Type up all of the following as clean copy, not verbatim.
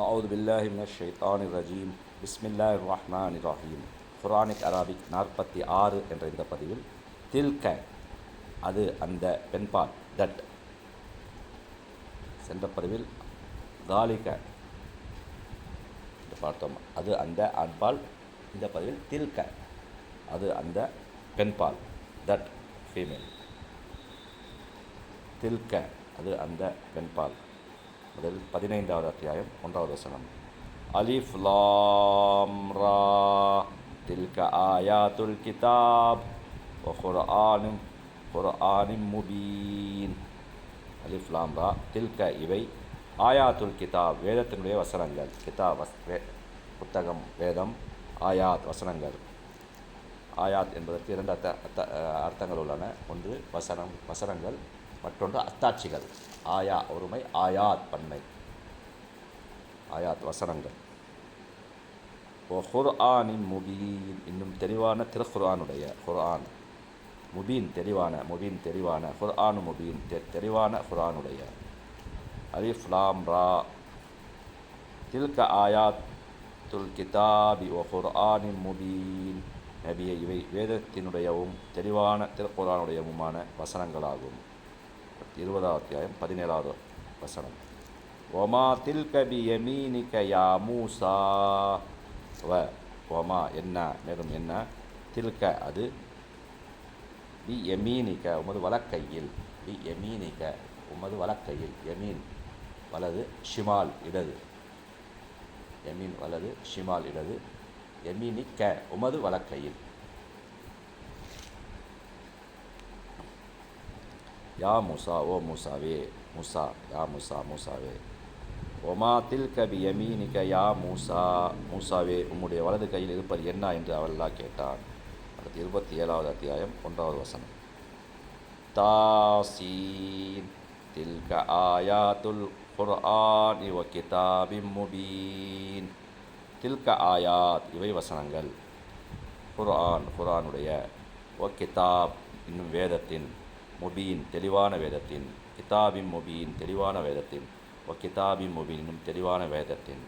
أعوذ بالله من الشيطان الرجيم بسم الله الرحمن الرحيم Kronig Arabic 46 என்ற இந்த பதிவில் தில்க அது அந்த பெண்பால் தட் சென்ற பதிவில் காலிக பார்த்தோம் அது அந்த ஆண்பால் இந்த பதிவில் தில்க அது அந்த பெண்பால் தட் ஃபீமேல் தில்க அது அந்த பெண்பால் முதல் 15வது அத்தியாயம் 1வது வசனம் அலிஃப் லாம் ரா தில்க ஆயாத்துல் கிதாப் வ குர்ஆனின் முபீன் அலிஃப் லாம் ரா தில்க இவை ஆயாத்துல் கிதாப் வேதத்தினுடைய வசனங்கள் கிதாப் புத்தகம் வேதம் ஆயாத் வசனங்கள் ஆயாத் என்பதற்கு இரண்டு அர்த்தங்கள் உள்ளன. ஒன்று வசனங்கள், மற்றொன்று அத்தாட்சிகள். ஆயா ஒருமை, ஆயாத் பன்மை. ஆயாத் வசனங்கள். குர்ஆனின் முபீன் இன்னும் தெளிவான திருக்குர்ஆனுடைய குர்ஆன் முபீன் தெளிவான குர்ஆனு முபீன் தெளிவான குர்ஆனுடைய அலிஃப் லாம் ரா தில்க ஆயாத்துல் கிதாபி வ குர்ஆனின் முபீன் நபியை இவை வேதத்தினுடையவும் தெளிவான திருக்குர்ஆனுடையவுமான வசனங்களாகும். 20வது அத்தியாயம் 17வது வசனம் ஒமா தில்க பி யமீனிக யா மூசா ஒமா என்ன மேலும் என்ன தில்க அது பி யமீனிக உமது வலக்கையில் பி யமீனிக உமது வலக்கையில் யமீன் வலது ஷிமால் இடது யமீன் வலது ஷிமால் இடது யமீனிக்க உமது வலக்கையில் யா மூசா ஓ மூசாவே மூசா யா மூசாவே ஒமா தில்க பி யமீனிக யா மூசாவே உம்முடைய வலது கையில் இருப்பது என்ன என்று அல்லாஹ் கேட்டான். அடுத்து 27வது அத்தியாயம் 1வது வசனம் தாசீன் தில்க ஆயாத்துல் குர்ஆனி வ கிதாபிம் முபீன் தில்க ஆயாத் இவை வசனங்கள் குர்ஆனுடைய வ கிதாப் இன்னும் வேதத்தின் முபீன் தெளிவான வேதத்தின் கிதாபின் முபீன் தெளிவான வேதத்தின் வ கிதாபின் முபீன் இன்னும் தெளிவான வேதத்தின்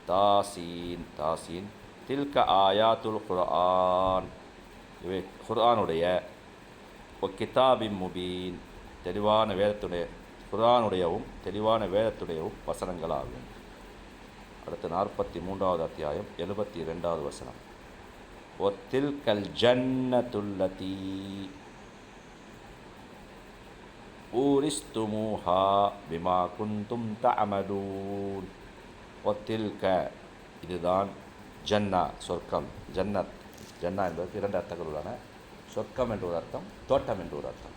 தாசீன் தில்க ஆயாத்துல் குர்ஆன் இவை குர்ஆனுடைய வ கிதாபின் முபீன் தெளிவான வேதத்துடைய குர்ஆனுடையவும் தெளிவான வேதத்துடையவும் வசனங்களாகும். அடுத்து 43வது அத்தியாயம் 72வது வசனம் ஒத்தில்கல் ஜன்னத்துல்லதி ஊரிஸ்துமூஹா பிமா குந்தும் தஅமலூன் ஒத்தில்க இதுதான் ஜன்னா சொர்க்கம் ஜன்னா என்பதற்கு 2 அர்த்தங்கள் உள்ளன. சொர்க்கம் என்ற ஒரு அர்த்தம், தோட்டம் என்ற ஒரு அர்த்தம்.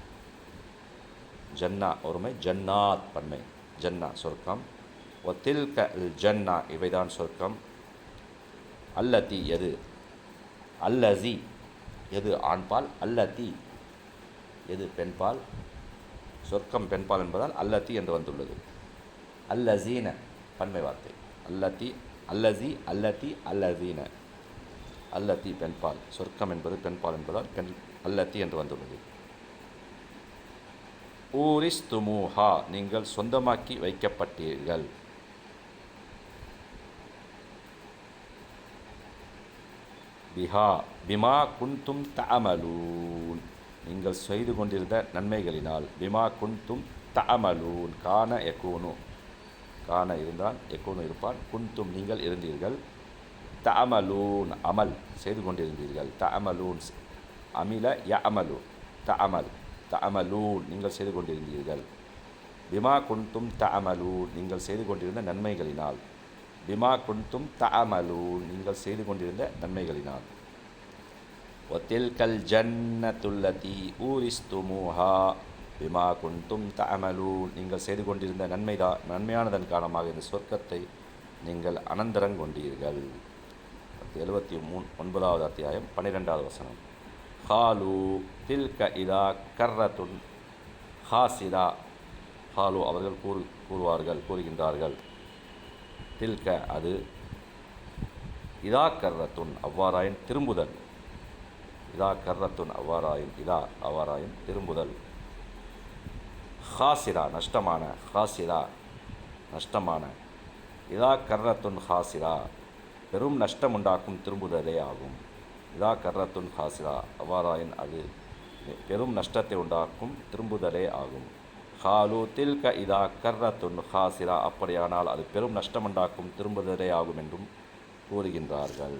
ஜன்னா ஒருமை, ஜன்னாத் பன்மை. ஜன்னா சொர்க்கம். ஒத்தில்க ஜன்னா இவைதான் சொர்க்கம். அல்லதி எது, அல்லசி எது ஆண்பால், அல்லதி எது பெண்பால். சொர்க்கம் பெண்பால் என்பதால் அல்லதி என்று வந்துள்ளது. அல்லசீன பன்மை வார்த்தை. அல்லதி அல்லசி அல்லதி அல்லசீன அல்லதி பெண்பால், சொர்க்கம் என்பது பெண்பால் என்பதால் அல்லதி என்று வந்துள்ளது. ஊரிஸ்துமூஹா நீங்கள் சொந்தமாக்கி வைக்கப்பட்டீர்கள். பிமா குந்தும் தஅமலூன் நீங்கள் செய்து கொண்டிருந்த நன்மைகளினால். பிமா குந்தும் தஅமலூன் கான யகூனு கான இருந்தால் யகூனு இருப்பான், குந்தும் நீங்கள் இருந்தீர்கள். தஅமலூன் அமல் செய்து கொண்டிருந்தீர்கள். தஅமலூன் அமில யஅமலு தஅமலூன் நீங்கள் செய்து கொண்டிருந்தீர்கள். பிமா குந்தும் தஅமலூன் நீங்கள் செய்து கொண்டிருந்த நன்மைகளினால். பிமா குந்தும் தஅமலூன் நீங்கள் செய்து கொண்டிருந்த நன்மைகளினால். ஒத்தில்கல் ஜன்னத்துல்லதி ஊரிஸ்துமூஹா பிமா குந்தும் தஅமலூன் நீங்கள் செய்து கொண்டிருந்த நன்மையானதன் காரணமாக இந்த சொர்க்கத்தை நீங்கள் அனந்தரம் கொண்டீர்கள். 79வது அத்தியாயம் 12வது வசனம் ஹாலு தில்க இதா கர்ரத்துன் ஹாசிரா ஹாலு அவர்கள் கூறுகின்றார்கள் தில்க அது இதா கர்ரத்துன் அவ்வாறாயின் திரும்புதல். இதா கர்ரத்துன் அவ்வாறாயின் திரும்புதல். ஹாசிரா நஷ்டமான இதா கர்ரத்துன் ஹாசிரா, பெரும் நஷ்டம் உண்டாக்கும் திரும்புதலே ஆகும். இதா கர்ரத்துன் ஹாசிரா, அவ்வாறாயின் அது பெரும் நஷ்டத்தை உண்டாக்கும் திரும்புதலே ஆகும். ஹாலு தில்க இதா கர்ரத்துன் ஹாசிரா, அப்படியானால் அது பெரும் நஷ்டமுண்டாக்கும் திரும்புதலே ஆகும் என்றும் கூறுகின்றார்கள்.